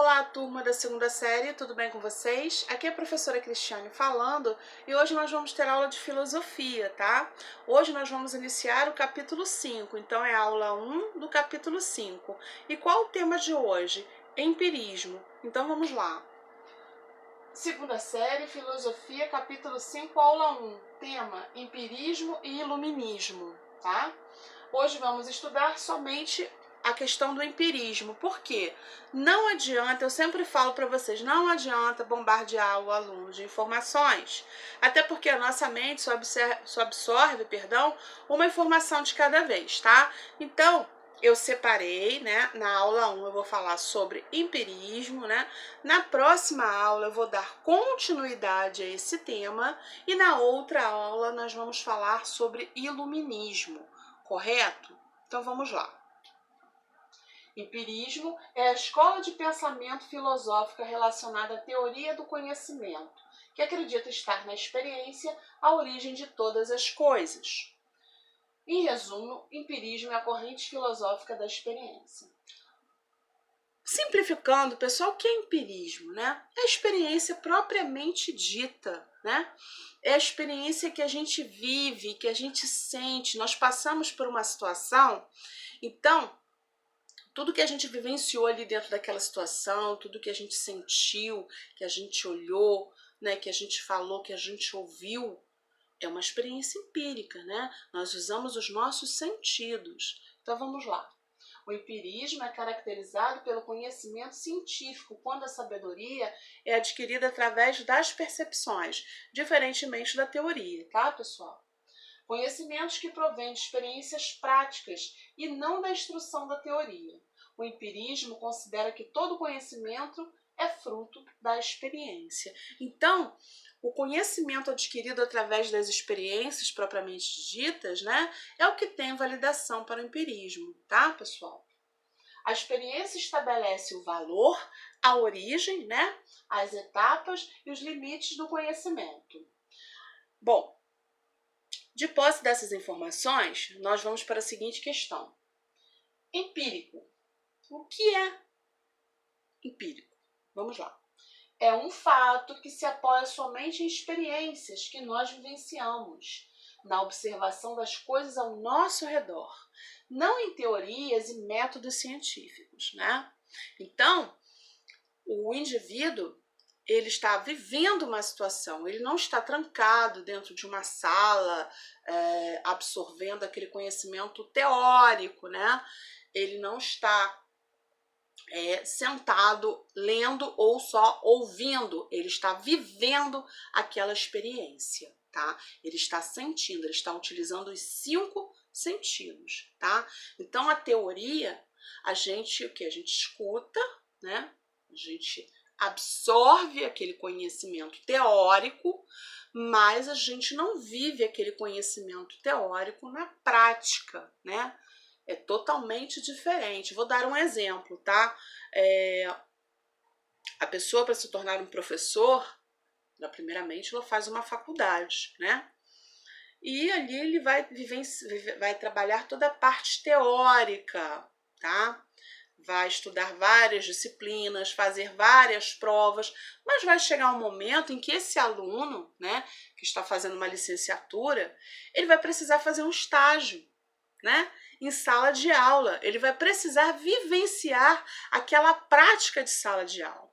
Olá, turma da segunda série, tudo bem com vocês? Aqui é a professora Cristiane falando e hoje nós vamos ter aula de filosofia, tá? Hoje nós vamos iniciar o capítulo 5, então é a aula 1 do capítulo 5. E qual o tema de hoje? Empirismo. Então vamos lá. Segunda série, filosofia, capítulo 5, aula 1. Tema: empirismo e iluminismo, tá? Hoje vamos estudar somente a questão do empirismo. Por quê? Não adianta, eu sempre falo para vocês, não adianta bombardear o aluno de informações, até porque a nossa mente só absorve, uma informação de cada vez, tá? Então, eu separei, né? Na aula 1 eu vou falar sobre empirismo, né? Na próxima aula eu vou dar continuidade a esse tema e na outra aula nós vamos falar sobre iluminismo, correto? Então vamos lá. Empirismo é a escola de pensamento filosófica relacionada à teoria do conhecimento, que acredita estar na experiência a origem de todas as coisas. Em resumo, empirismo é a corrente filosófica da experiência. Simplificando, pessoal, o que é empirismo, né? É a experiência propriamente dita, né? É a experiência que a gente vive, que a gente sente. Nós passamos por uma situação, então, tudo que a gente vivenciou ali dentro daquela situação, tudo que a gente sentiu, que a gente olhou, né, que a gente falou, que a gente ouviu, é uma experiência empírica, né? Nós usamos os nossos sentidos. Então vamos lá. O empirismo é caracterizado pelo conhecimento científico, quando a sabedoria é adquirida através das percepções, diferentemente da teoria, tá, pessoal? Conhecimentos que provêm de experiências práticas e não da instrução da teoria. O empirismo considera que todo conhecimento é fruto da experiência. Então, o conhecimento adquirido através das experiências propriamente ditas, né, é o que tem validação para o empirismo, tá, pessoal? A experiência estabelece o valor, a origem, né, as etapas e os limites do conhecimento. Bom, de posse dessas informações, nós vamos para a seguinte questão. Empírico. O que é empírico? Vamos lá. É um fato que se apoia somente em experiências que nós vivenciamos, na observação das coisas ao nosso redor, não em teorias e métodos científicos, né? Então, o indivíduo, ele está vivendo uma situação, ele não está trancado dentro de uma sala, absorvendo aquele conhecimento teórico, né? Ele não está sentado, lendo ou só ouvindo, ele está vivendo aquela experiência, tá? Ele está sentindo, ele está utilizando os 5 sentidos, tá? Então, a teoria, a gente escuta, né? A gente absorve aquele conhecimento teórico, mas a gente não vive aquele conhecimento teórico na prática, né? É totalmente diferente. Vou dar um exemplo, tá? A pessoa, para se tornar um professor, primeiramente ela faz uma faculdade, né? E ali ele vai trabalhar toda a parte teórica, tá? Vai estudar várias disciplinas, fazer várias provas, mas vai chegar um momento em que esse aluno, né, que está fazendo uma licenciatura, ele vai precisar fazer um estágio, né, em sala de aula. Ele vai precisar vivenciar aquela prática de sala de aula.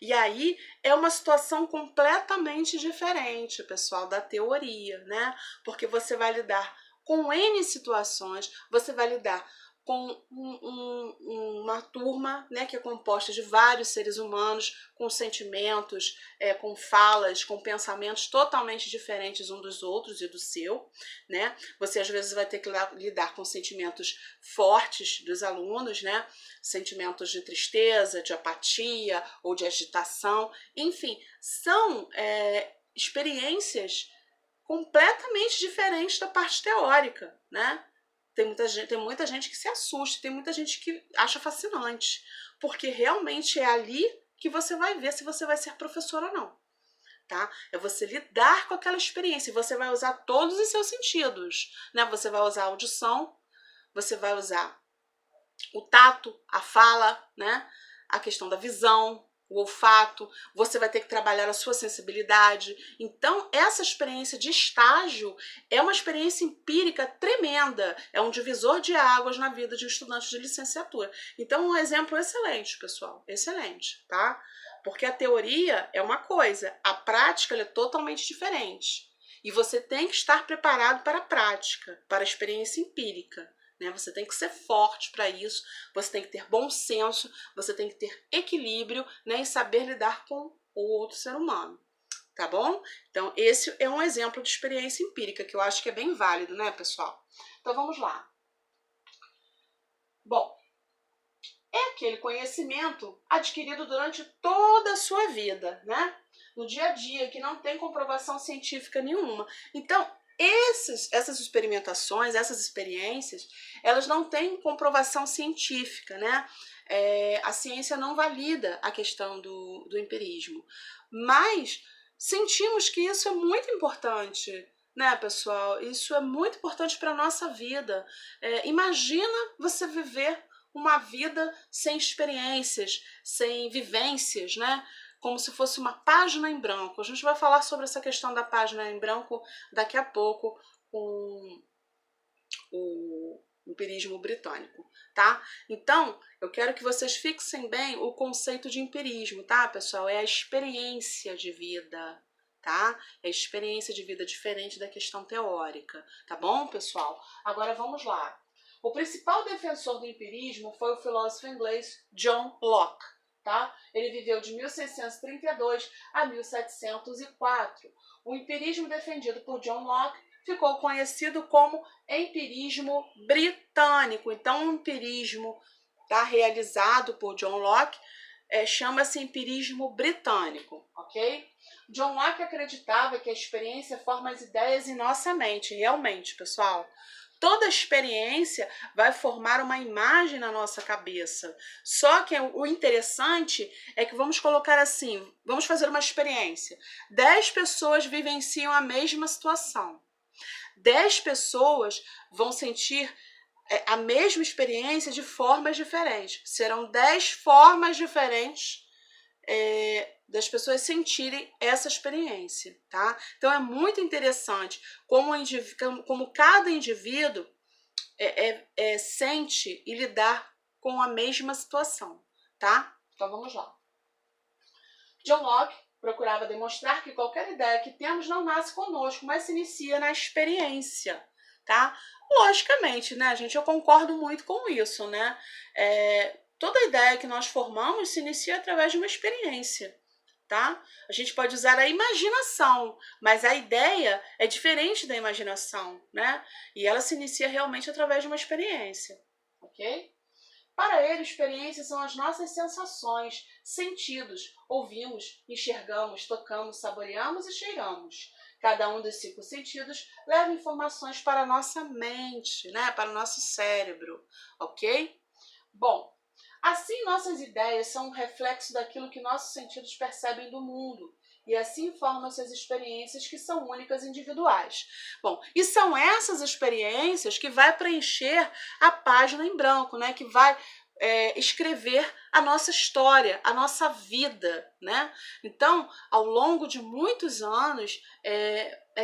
E aí é uma situação completamente diferente, pessoal, da teoria, né? Porque você vai lidar com N situações, você vai lidar com uma turma, né, que é composta de vários seres humanos, com sentimentos, com falas, com pensamentos totalmente diferentes um dos outros e do seu, né? Você às vezes vai ter que lidar com sentimentos fortes dos alunos, né? Sentimentos de tristeza, de apatia ou de agitação, enfim, são experiências completamente diferentes da parte teórica, né? Tem muita gente que se assusta, tem muita gente que acha fascinante, porque realmente é ali que você vai ver se você vai ser professor ou não, tá? É você lidar com aquela experiência, você vai usar todos os seus sentidos, né? Você vai usar a audição, você vai usar o tato, a fala, né? a questão da visão, o olfato, você vai ter que trabalhar a sua sensibilidade. Então, essa experiência de estágio é uma experiência empírica tremenda, é um divisor de águas na vida de um estudante de licenciatura. Então, um exemplo excelente, pessoal, excelente, tá? Porque a teoria é uma coisa, a prática ela é totalmente diferente. E você tem que estar preparado para a prática, para a experiência empírica. Né? Você tem que ser forte para isso, você tem que ter bom senso, você tem que ter equilíbrio, né? E saber lidar com o outro ser humano, tá bom? Então, esse é um exemplo de experiência empírica, que eu acho que é bem válido, né, pessoal? Então, vamos lá. Bom, é aquele conhecimento adquirido durante toda a sua vida, né? No dia a dia, que não tem comprovação científica nenhuma. Então, essas experimentações, essas experiências, elas não têm comprovação científica, né? A ciência não valida a questão do empirismo. Mas sentimos que isso é muito importante, né, pessoal? Isso é muito importante para a nossa vida. Imagina você viver uma vida sem experiências, sem vivências, né? Como se fosse uma página em branco. A gente vai falar sobre essa questão da página em branco daqui a pouco com o empirismo britânico, tá? Então, eu quero que vocês fixem bem o conceito de empirismo, tá, pessoal? É a experiência de vida, tá? É a experiência de vida diferente da questão teórica, tá bom, pessoal? Agora vamos lá. O principal defensor do empirismo foi o filósofo inglês John Locke, tá? Ele viveu de 1632 a 1704. O empirismo defendido por John Locke ficou conhecido como empirismo britânico. Então, o empirismo realizado por John Locke chama-se empirismo britânico, ok? John Locke acreditava que a experiência forma as ideias em nossa mente, realmente, pessoal. Toda experiência vai formar uma imagem na nossa cabeça. Só que o interessante é que vamos colocar assim, vamos fazer uma experiência. 10 pessoas vivenciam a mesma situação. 10 pessoas vão sentir a mesma experiência de formas diferentes. Serão 10 formas diferentes das pessoas sentirem essa experiência, tá? Então é muito interessante como cada indivíduo sente e lidar com a mesma situação, tá? Então vamos lá. John Locke procurava demonstrar que qualquer ideia que temos não nasce conosco, mas se inicia na experiência, tá? Logicamente, né, gente? Eu concordo muito com isso, né? Toda ideia que nós formamos se inicia através de uma experiência, tá? A gente pode usar a imaginação, mas a ideia é diferente da imaginação, né? E ela se inicia realmente através de uma experiência, ok? Para ele, experiências são as nossas sensações, sentidos. Ouvimos, enxergamos, tocamos, saboreamos e cheiramos. Cada um dos 5 sentidos leva informações para a nossa mente, né? Para o nosso cérebro, ok? Bom, assim nossas ideias são um reflexo daquilo que nossos sentidos percebem do mundo. E assim formam-se as experiências que são únicas e individuais. Bom, e são essas experiências que vai preencher a página em branco, né? Que vai escrever a nossa história, a nossa vida, né? Então, ao longo de muitos anos,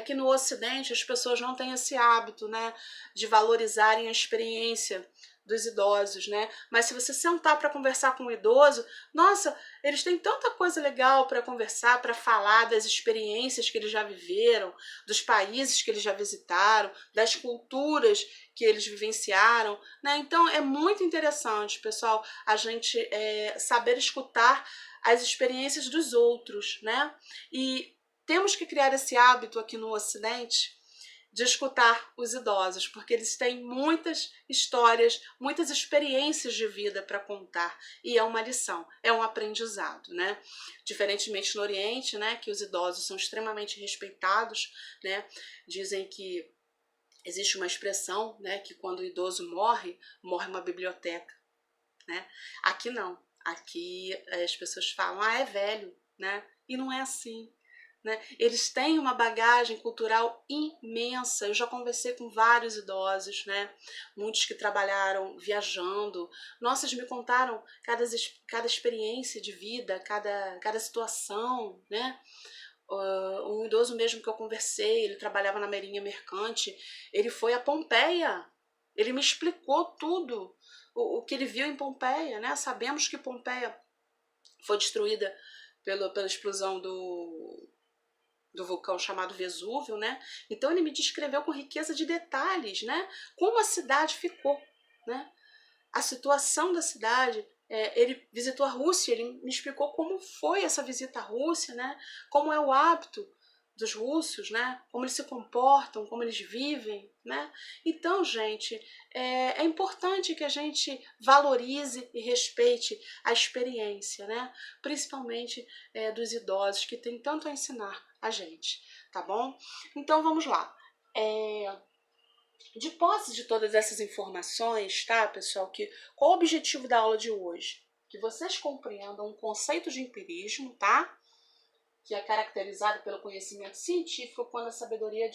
que no Ocidente as pessoas não têm esse hábito, né? De valorizarem a experiência dos idosos, né? Mas se você sentar para conversar com um idoso, nossa, eles têm tanta coisa legal para conversar, para falar das experiências que eles já viveram, dos países que eles já visitaram, das culturas que eles vivenciaram, né? Então é muito interessante, pessoal, a gente saber escutar as experiências dos outros, né? E temos que criar esse hábito aqui no Ocidente de escutar os idosos, porque eles têm muitas histórias, muitas experiências de vida para contar, e é uma lição, é um aprendizado, né? Diferentemente no Oriente, né, que os idosos são extremamente respeitados, né? Dizem que existe uma expressão, né, que quando o idoso morre, morre uma biblioteca, né? Aqui não, aqui as pessoas falam, é velho, né? E não é assim. né? Eles têm uma bagagem cultural imensa. Eu já conversei com vários idosos, né? Muitos que trabalharam viajando. Nossa, eles me contaram cada experiência de vida, cada situação, né? Um idoso mesmo que eu conversei, ele trabalhava na Marinha Mercante, ele foi a Pompeia. Ele me explicou tudo o que ele viu em Pompeia, né? Sabemos que Pompeia foi destruída pela explosão do vulcão chamado Vesúvio, né? Então ele me descreveu com riqueza de detalhes, né? Como a cidade ficou, né? A situação da cidade. Ele visitou a Rússia, ele me explicou como foi essa visita à Rússia, né? Como é o hábito dos russos, né? Como eles se comportam, como eles vivem, né? Então, gente, é importante que a gente valorize e respeite a experiência, né? Principalmente dos idosos que têm tanto a ensinar a gente, tá bom? Então, vamos lá. De posse de todas essas informações, tá, pessoal? Qual o objetivo da aula de hoje? Que vocês compreendam o conceito de empirismo, tá? Que é caracterizado pelo conhecimento científico quando a sabedoria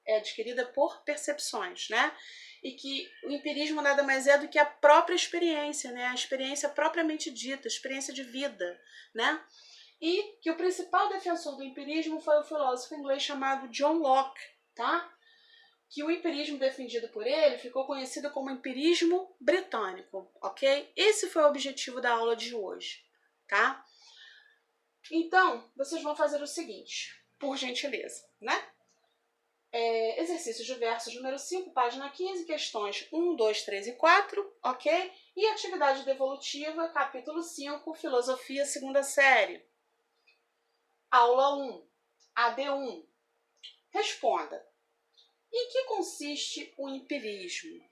é adquirida por percepções, né? E que o empirismo nada mais é do que a própria experiência, né? A experiência propriamente dita, a experiência de vida, né? E que o principal defensor do empirismo foi o filósofo inglês chamado John Locke, tá? Que o empirismo defendido por ele ficou conhecido como empirismo britânico, ok? Esse foi o objetivo da aula de hoje, tá? Então, vocês vão fazer o seguinte, por gentileza, né? Exercícios diversos, número 5, página 15, questões 1, 2, 3 e 4, ok? E atividade devolutiva, capítulo 5, filosofia, segunda série. Aula 1, AD1. Responda. Em que consiste o empirismo?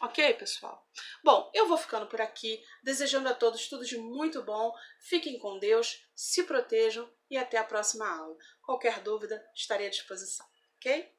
Ok, pessoal? Bom, eu vou ficando por aqui, desejando a todos tudo de muito bom. Fiquem com Deus, se protejam e até a próxima aula. Qualquer dúvida, estarei à disposição, ok?